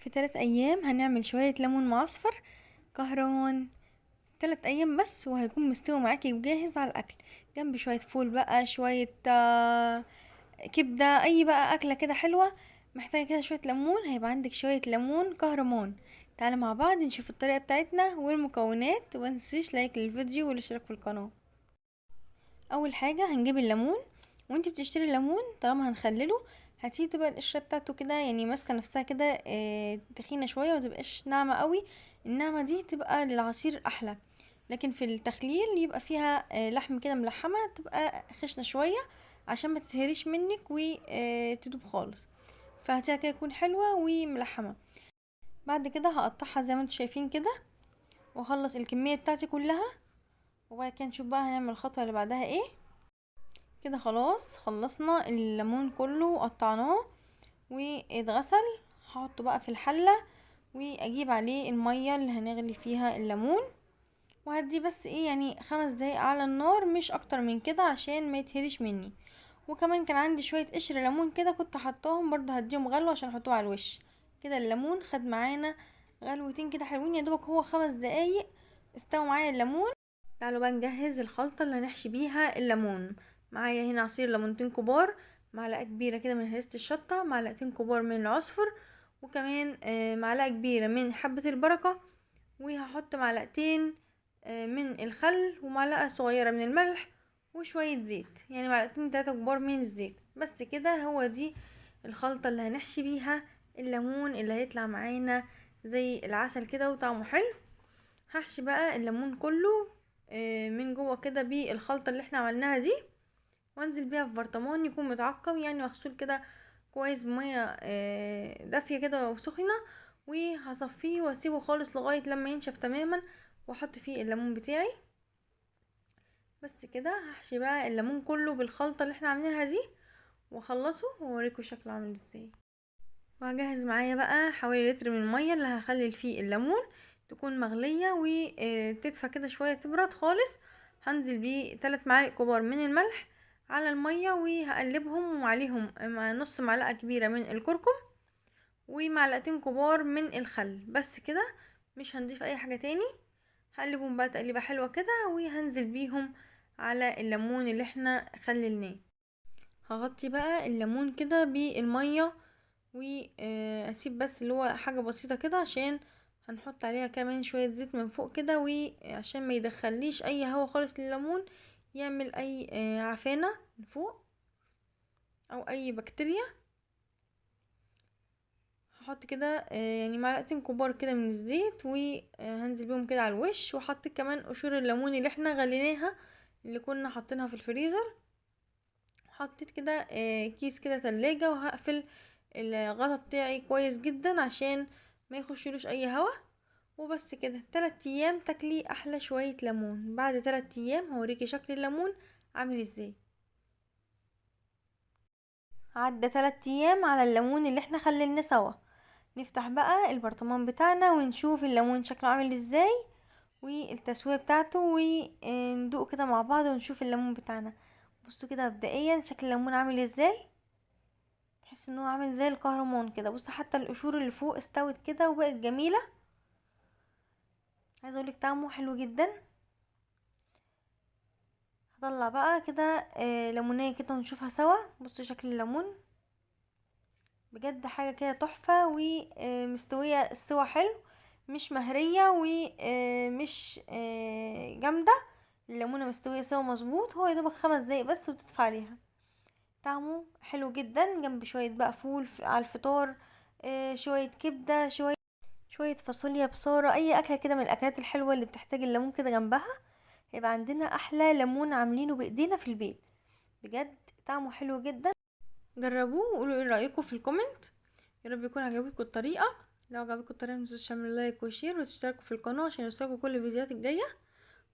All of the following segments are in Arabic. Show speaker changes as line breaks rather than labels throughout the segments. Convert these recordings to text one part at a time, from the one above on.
في 3 ايام هنعمل شوية ليمون معصفر كهرمان. 3 ايام بس وهيكون مستوي معاكي وجاهز على الاكل، جنب شوية فول بقى، شوية كبدة، اي بقى اكلة كده حلوة محتاجة كده شوية ليمون، هيبقى عندك شوية ليمون كهرمان. تعالى مع بعض نشوف الطريقة بتاعتنا والمكونات، ومتنسيش لايك للفيديو والاشتراك في القناة. اول حاجة هنجيب الليمون، وانتي بتشتري الليمون طالما هنخلله هتيجي تبقى القشرة بتاعته كده يعني ماسكة نفسها كده تخينة شوية، متبقاش ناعمة قوي. الناعمة دي تبقى للعصير احلى، لكن في التخليل يبقى فيها لحم كده ملحمة، تبقى خشنة شوية عشان ما تتهريش منك وتدوب خالص. فهاتيها كده تكون حلوة وملحمة. بعد كده هقطعها زي ما انتوا شايفين كده، واخلص الكمية بتاعتي كلها، وبعد كده نشوف بقى هنعمل الخطوة اللي بعدها ايه. كده خلاص خلصنا الليمون كله وقطعناه واتغسل. هحطه بقى في الحلة واجيب عليه المية اللي هنغلي فيها الليمون، وهدي بس ايه يعني 5 دقايق على النار، مش اكتر من كده عشان ما يتهريش مني. وكمان كان عندي شوية قشر ليمون كده كنت حطاهم برضو، هديهم غلوة عشان احطهم على الوش. كده الليمون خد معانا غلوتين كده حلوين، يا دوبك هو 5 دقايق استوى معايا الليمون. تعالوا بقى نجهز الخلطة اللي هنحشي بيها الليمون. معايا هنا عصير ليمونتين كبار، معلقة كبيرة كده من هريسة الشطة، معلقتين كبار من العصفر، وكمان معلقة كبيرة من حبة البركة، وهحط معلقتين من الخل، ومعلقة صغيرة من الملح، وشوية زيت، يعني معلقتين 3 كبار من الزيت. بس كده هو دي الخلطة اللي هنحشي بيها الليمون اللي هيطلع معانا زي العسل كده وطعمه حلو. هحشي بقى الليمون كله من جوه كده بالخلطة اللي احنا عملناها دي، وانزل بيها في برطمان يكون متعقم يعني مغسول كده كويس بمية دافية كده وسخنة، وهصفيه واسيبه خالص لغاية لما ينشف تماما، واحط فيه الليمون بتاعي. بس كده هحشي بقى الليمون كله بالخلطة اللي احنا عاملينها دي واخلصه واوريكم شكله عامل ازاي. وهجهز معايا بقى حوالي لتر من المية اللي هخلل فيه الليمون، تكون مغلية وتدفى كده شوية تبرد خالص. هنزل بيه 3 معالق كبار من الملح على المية، وهقلبهم وعليهم نص معلقة كبيرة من الكركم ومعلقتين كبار من الخل. بس كده مش هنضيف اي حاجة تاني. هقلبهم بقى تقليبة حلوة كده، وهنزل بيهم على الليمون اللي احنا خللناه. هغطي بقى الليمون كده بالمية واسيب بس اللي هو حاجة بسيطة كده، عشان هنحط عليها كمان شوية زيت من فوق كده، وعشان ما يدخليش اي هوا خالص لليمون يعمل اي عفانة من فوق او اي بكتيريا. هحط كده يعني معلقتين كبار كده من الزيت، وهنزل بيهم كده على الوش، وحط كمان قشور الليمون اللي احنا غليناها اللي كنا حاطينها في الفريزر. حطيت كده كيس كده تلاجة، وهقفل الغطا بتاعي كويس جدا عشان ما يخشلوش اي هوا. وبس كده 3 ايام تاكلي احلى شوية ليمون. بعد 3 ايام هوريكي شكل الليمون عامل ازاي. عدى 3 ايام على الليمون اللي احنا خللناه سوا. نفتح بقى البرطمان بتاعنا ونشوف الليمون شكله عامل ازاي والتسوية بتاعته، وندوق كده مع بعض ونشوف الليمون بتاعنا. بصوا كده مبدئيا شكل الليمون عامل ازاي، تحس ان هو عامل زي الكهرمان كده. بص حتى القشور اللي فوق استوت كده وبقت جميله. عايزه اقولك طعمه حلو جدا. هطلع بقى كده ليمونيه كده ونشوفها سوا. بصوا شكل الليمون بجد حاجه كده تحفه، ومستويه السوا حلو، مش مهريه ومش جامده. الليمونه مستويه سوا مظبوط، هو يدوبك 5 دقايق بس وتدفع عليها. طعمه حلو جدا جنب شويه بقى فول على الفطار، شويه كبده، شوية فاصوليا، بصارة، اي اكلة كده من الاكلات الحلوة اللي بتحتاج الليمون كده جنبها. هيبقى عندنا احلى ليمون عاملينه بايدينا في البيت. بجد طعمه حلو جدا. جربوه وقولوا ايه رأيكم في الكومنت. يا رب يكون عجبتكم الطريقة. لو عجبتكم الطريقة متنسوش تعملوا لايك وشير وتشتركوا في القناة عشان يوصلكوا كل الفيديوهات الجاية.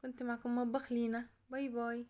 كنت معكم مطبخ لينا، باي باي.